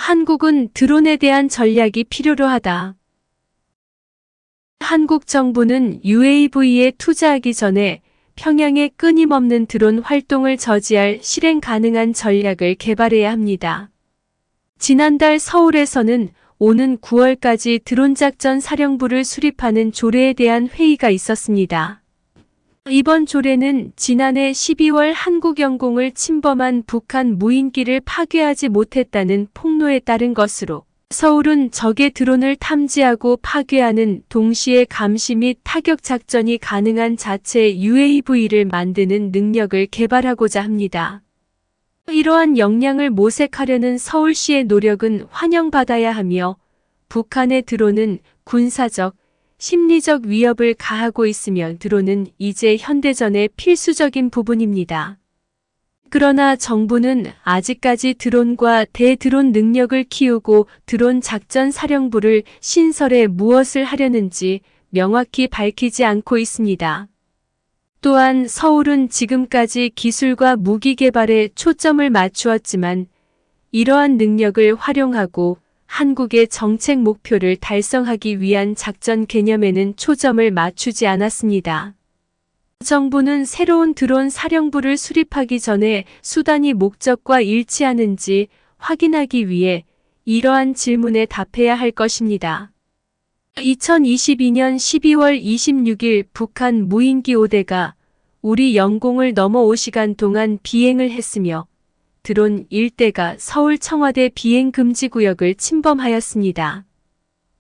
한국은 드론에 대한 전략이 필요로 하다. 한국 정부는 UAV에 투자하기 전에 평양의 끊임없는 드론 활동을 저지할 실행 가능한 전략을 개발해야 합니다. 지난달 서울에서는 오는 9월까지 드론 작전 사령부를 수립하는 조례에 대한 회의가 있었습니다. 이번 조례는 지난해 12월 한국 영공을 침범한 북한 무인기를 파괴하지 못했다는 폭로에 따른 것으로 서울은 적의 드론을 탐지하고 파괴하는 동시에 감시 및 타격 작전이 가능한 자체 UAV를 만드는 능력을 개발하고자 합니다. 이러한 역량을 모색하려는 서울시의 노력은 환영받아야 하며 북한의 드론은 군사적, 심리적 위협을 가하고 있으며 드론은 이제 현대전의 필수적인 부분입니다. 그러나 정부는 아직까지 드론과 대드론 능력을 키우고 드론 작전 사령부를 신설해 무엇을 하려는지 명확히 밝히지 않고 있습니다. 또한 서울은 지금까지 기술과 무기 개발에 초점을 맞추었지만 이러한 능력을 활용하고 한국의 정책 목표를 달성하기 위한 작전 개념에는 초점을 맞추지 않았습니다. 정부는 새로운 드론 사령부를 수립하기 전에 수단이 목적과 일치하는지 확인하기 위해 이러한 질문에 답해야 할 것입니다. 2022년 12월 26일 북한 무인기 5대가 우리 영공을 넘어 5시간 동안 비행을 했으며 드론 1대가 서울 청와대 비행금지구역을 침범하였습니다.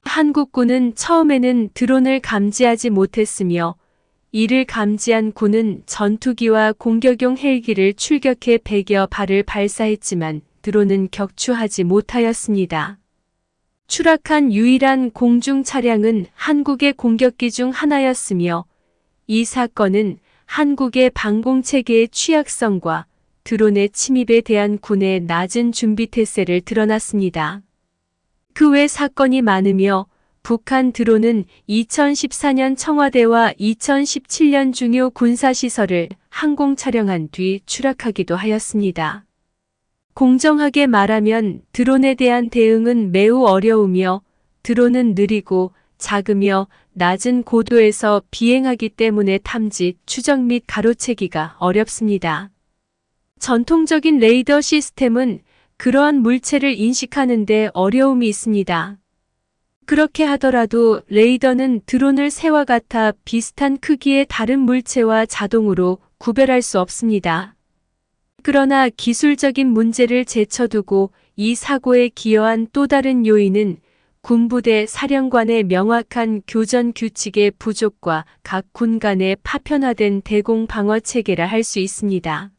한국군은 처음에는 드론을 감지하지 못했으며 이를 감지한 군은 전투기와 공격용 헬기를 출격해 100여 발을 발사했지만 드론은 격추하지 못하였습니다. 추락한 유일한 공중 차량은 한국의 공격기 중 하나였으며 이 사건은 한국의 방공체계의 취약성과 드론의 침입에 대한 군의 낮은 준비 태세를 드러났습니다. 그 외 사건이 많으며 북한 드론은 2014년 청와대와 2017년 중요 군사시설을 항공 촬영한 뒤 추락하기도 하였습니다. 공정하게 말하면 드론에 대한 대응은 매우 어려우며 드론은 느리고 작으며 낮은 고도에서 비행하기 때문에 탐지, 추적 및 가로채기가 어렵습니다. 전통적인 레이더 시스템은 그러한 물체를 인식하는 데 어려움이 있습니다. 그렇게 하더라도 레이더는 드론을 새와 같아 비슷한 크기의 다른 물체와 자동으로 구별할 수 없습니다. 그러나 기술적인 문제를 제쳐두고 이 사고에 기여한 또 다른 요인은 군부대 사령관의 명확한 교전 규칙의 부족과 각 군 간의 파편화된 대공 방어 체계라 할 수 있습니다.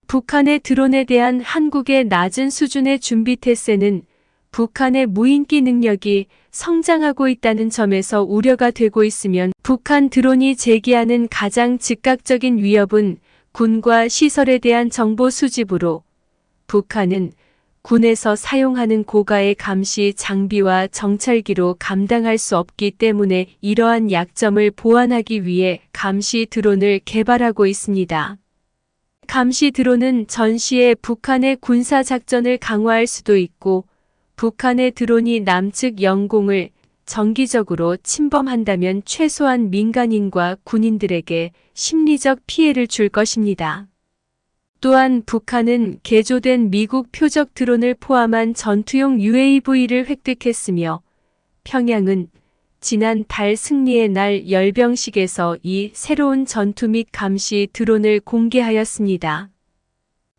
북한의 드론에 대한 한국의 낮은 수준의 준비 태세는 북한의 무인기 능력이 성장하고 있다는 점에서 우려가 되고 있으면 북한 드론이 제기하는 가장 즉각적인 위협은 군과 시설에 대한 정보 수집으로 북한은 군에서 사용하는 고가의 감시 장비와 정찰기로 감당할 수 없기 때문에 이러한 약점을 보완하기 위해 감시 드론을 개발하고 있습니다. 감시 드론은 전시에 북한의 군사작전을 강화할 수도 있고 북한의 드론이 남측 영공을 정기적으로 침범한다면 최소한 민간인과 군인들에게 심리적 피해를 줄 것입니다. 또한 북한은 개조된 미국 표적 드론을 포함한 전투용 UAV를 획득했으며 평양은 지난 달 승리의 날 열병식에서 이 새로운 전투 및 감시 드론을 공개하였습니다.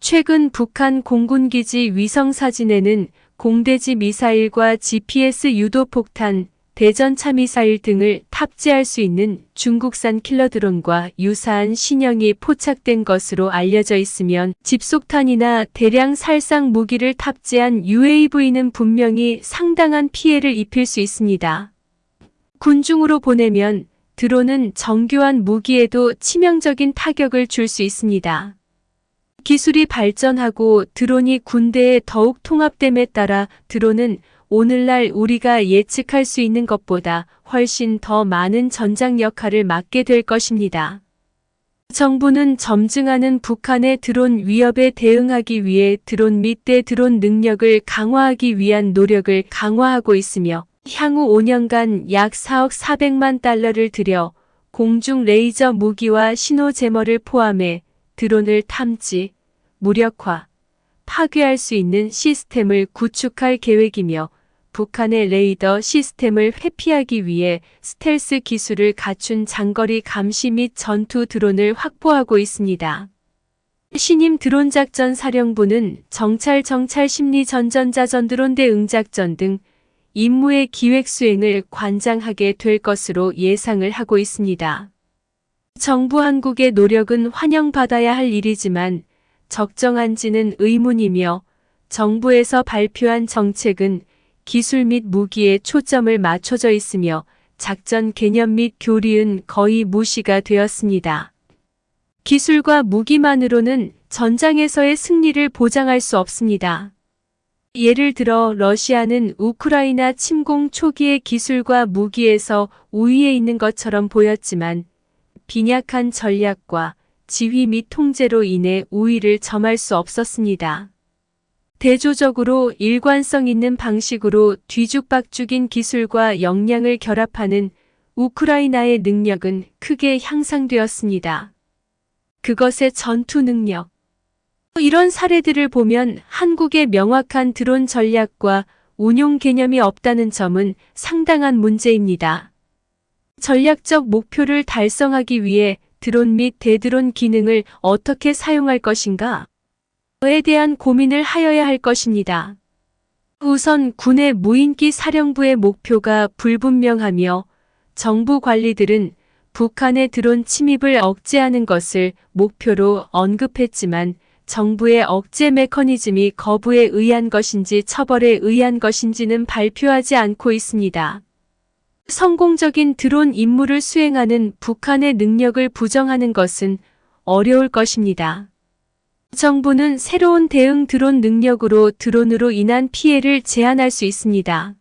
최근 북한 공군기지 위성사진에는 공대지 미사일과 GPS 유도폭탄, 대전차 미사일 등을 탑재할 수 있는 중국산 킬러 드론과 유사한 신형이 포착된 것으로 알려져 있으면 집속탄이나 대량 살상 무기를 탑재한 UAV는 분명히 상당한 피해를 입힐 수 있습니다. 군중으로 보내면 드론은 정교한 무기에도 치명적인 타격을 줄 수 있습니다. 기술이 발전하고 드론이 군대에 더욱 통합됨에 따라 드론은 오늘날 우리가 예측할 수 있는 것보다 훨씬 더 많은 전장 역할을 맡게 될 것입니다. 정부는 점증하는 북한의 드론 위협에 대응하기 위해 드론 및 대드론 능력을 강화하기 위한 노력을 강화하고 있으며 향후 5년간 약 4억 4백만 달러를 들여 공중 레이저 무기와 신호 제머를 포함해 드론을 탐지, 무력화, 파괴할 수 있는 시스템을 구축할 계획이며 북한의 레이더 시스템을 회피하기 위해 스텔스 기술을 갖춘 장거리 감시 및 전투 드론을 확보하고 있습니다. 신임 드론작전 사령부는 정찰 심리 전전자 전드론 대응 작전 등 임무의 기획 수행을 관장하게 될 것으로 예상을 하고 있습니다. 정부 한국의 노력은 환영받아야 할 일이지만 적정한지는 의문이며 정부에서 발표한 정책은 기술 및 무기에 초점을 맞춰져 있으며 작전 개념 및 교리은 거의 무시가 되었습니다. 기술과 무기만으로는 전장에서의 승리를 보장할 수 없습니다. 예를 들어 러시아는 우크라이나 침공 초기의 기술과 무기에서 우위에 있는 것처럼 보였지만 빈약한 전략과 지휘 및 통제로 인해 우위를 점할 수 없었습니다. 대조적으로 일관성 있는 방식으로 뒤죽박죽인 기술과 역량을 결합하는 우크라이나의 능력은 크게 향상되었습니다. 그것의 전투 능력. 이런 사례들을 보면 한국의 명확한 드론 전략과 운용 개념이 없다는 점은 상당한 문제입니다. 전략적 목표를 달성하기 위해 드론 및 대드론 기능을 어떻게 사용할 것인가? 에 대한 고민을 하여야 할 것입니다. 우선 군의 무인기 사령부의 목표가 불분명하며 정부 관리들은 북한의 드론 침입을 억제하는 것을 목표로 언급했지만 정부의 억제 메커니즘이 거부에 의한 것인지 처벌에 의한 것인지는 발표하지 않고 있습니다. 성공적인 드론 임무를 수행하는 북한의 능력을 부정하는 것은 어려울 것입니다. 정부는 새로운 대응 드론 능력으로 드론으로 인한 피해를 제한할 수 있습니다.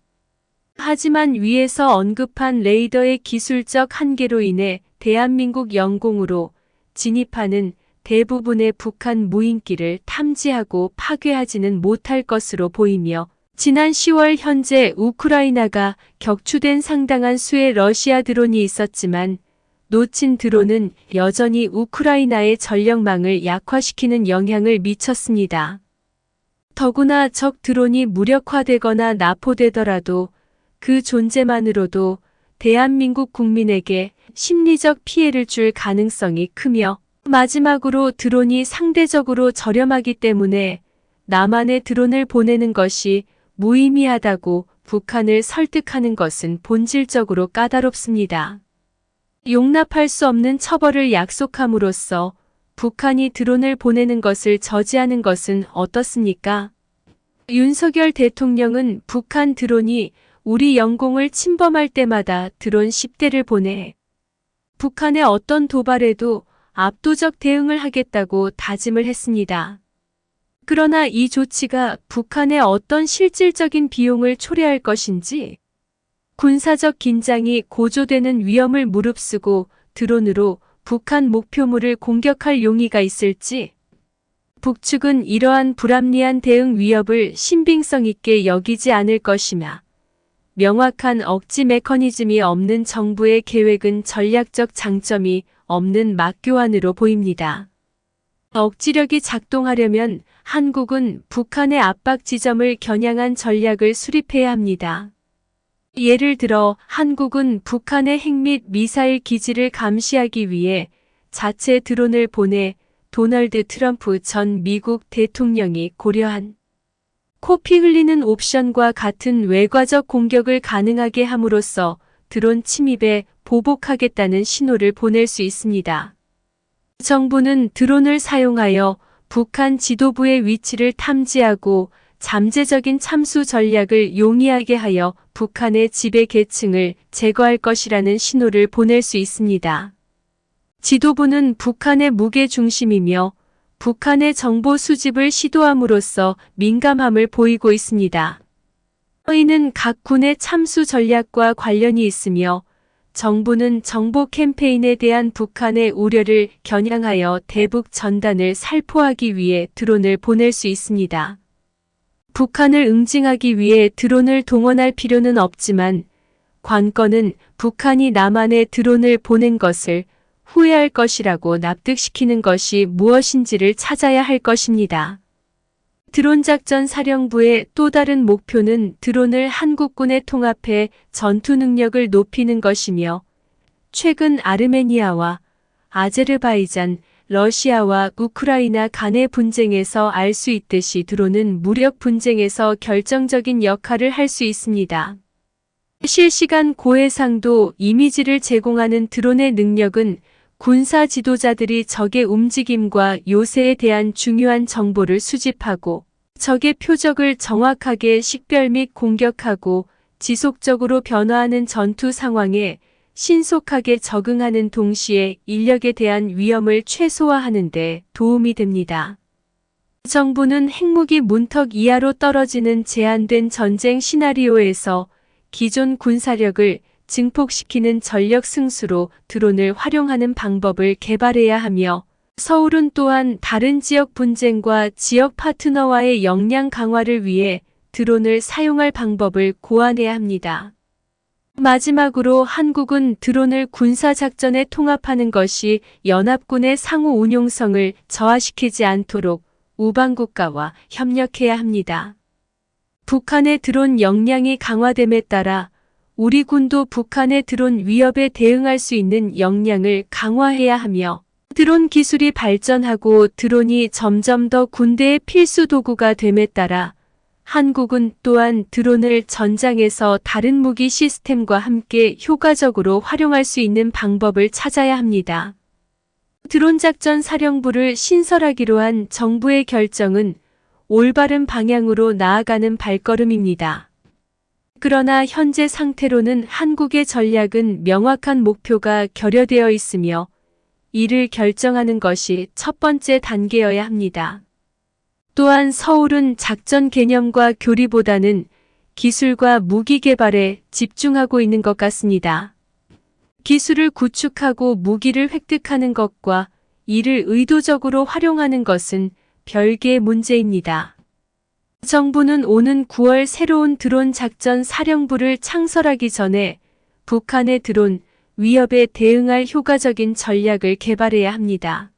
하지만 위에서 언급한 레이더의 기술적 한계로 인해 대한민국 영공으로 진입하는 대부분의 북한 무인기를 탐지하고 파괴하지는 못할 것으로 보이며 지난 10월 현재 우크라이나가 격추된 상당한 수의 러시아 드론이 있었지만 놓친 드론은 여전히 우크라이나의 전력망을 약화시키는 영향을 미쳤습니다. 더구나 적 드론이 무력화되거나 납포되더라도 그 존재만으로도 대한민국 국민에게 심리적 피해를 줄 가능성이 크며 마지막으로 드론이 상대적으로 저렴하기 때문에 남한에 드론을 보내는 것이 무의미하다고 북한을 설득하는 것은 본질적으로 까다롭습니다. 용납할 수 없는 처벌을 약속함으로써 북한이 드론을 보내는 것을 저지하는 것은 어떻습니까? 윤석열 대통령은 북한 드론이 우리 영공을 침범할 때마다 드론 10대를 보내 북한의 어떤 도발에도 압도적 대응을 하겠다고 다짐을 했습니다. 그러나 이 조치가 북한의 어떤 실질적인 비용을 초래할 것인지 군사적 긴장이 고조되는 위험을 무릅쓰고 드론으로 북한 목표물을 공격할 용의가 있을지 북측은 이러한 불합리한 대응 위협을 신빙성 있게 여기지 않을 것이며 명확한 억지 메커니즘이 없는 정부의 계획은 전략적 장점이 없는 막교환으로 보입니다. 억지력이 작동하려면 한국은 북한의 압박 지점을 겨냥한 전략을 수립해야 합니다. 예를 들어 한국은 북한의 핵 및 미사일 기지를 감시하기 위해 자체 드론을 보내 도널드 트럼프 전 미국 대통령이 고려한 코피 흘리는 옵션과 같은 외과적 공격을 가능하게 함으로써 드론 침입에 보복하겠다는 신호를 보낼 수 있습니다. 정부는 드론을 사용하여 북한 지도부의 위치를 탐지하고 잠재적인 참수 전략을 용이하게 하여 북한의 지배 계층을 제거할 것이라는 신호를 보낼 수 있습니다. 지도부는 북한의 무게 중심이며 북한의 정보 수집을 시도함으로써 민감함을 보이고 있습니다. 이는 각 군의 참수 전략과 관련이 있으며 정부는 정보 캠페인에 대한 북한의 우려를 겨냥하여 대북 전단을 살포하기 위해 드론을 보낼 수 있습니다. 북한을 응징하기 위해 드론을 동원할 필요는 없지만 관건은 북한이 남한에 드론을 보낸 것을 후회할 것이라고 납득시키는 것이 무엇인지를 찾아야 할 것입니다. 드론작전 사령부의 또 다른 목표는 드론을 한국군에 통합해 전투 능력을 높이는 것이며 최근 아르메니아와 아제르바이잔, 러시아와 우크라이나 간의 분쟁에서 알 수 있듯이 드론은 무력 분쟁에서 결정적인 역할을 할 수 있습니다. 실시간 고해상도 이미지를 제공하는 드론의 능력은 군사 지도자들이 적의 움직임과 요새에 대한 중요한 정보를 수집하고 적의 표적을 정확하게 식별 및 공격하고 지속적으로 변화하는 전투 상황에 신속하게 적응하는 동시에 인력에 대한 위험을 최소화하는 데 도움이 됩니다. 정부는 핵무기 문턱 이하로 떨어지는 제한된 전쟁 시나리오에서 기존 군사력을 증폭시키는 전력 승수로 드론을 활용하는 방법을 개발해야 하며 서울은 또한 다른 지역 분쟁과 지역 파트너와의 역량 강화를 위해 드론을 사용할 방법을 고안해야 합니다. 마지막으로 한국은 드론을 군사작전에 통합하는 것이 연합군의 상호 운용성을 저하시키지 않도록 우방국가와 협력해야 합니다. 북한의 드론 역량이 강화됨에 따라 우리 군도 북한의 드론 위협에 대응할 수 있는 역량을 강화해야 하며 드론 기술이 발전하고 드론이 점점 더 군대의 필수 도구가 됨에 따라 한국은 또한 드론을 전장에서 다른 무기 시스템과 함께 효과적으로 활용할 수 있는 방법을 찾아야 합니다. 드론작전 사령부를 신설하기로 한 정부의 결정은 올바른 방향으로 나아가는 발걸음입니다. 그러나 현재 상태로는 한국의 전략은 명확한 목표가 결여되어 있으며 이를 결정하는 것이 첫 번째 단계여야 합니다. 또한 서울은 작전 개념과 교리보다는 기술과 무기 개발에 집중하고 있는 것 같습니다. 기술을 구축하고 무기를 획득하는 것과 이를 의도적으로 활용하는 것은 별개의 문제입니다. 정부는 오는 9월 새로운 드론 작전 사령부를 창설하기 전에 북한의 드론 위협에 대응할 효과적인 전략을 개발해야 합니다.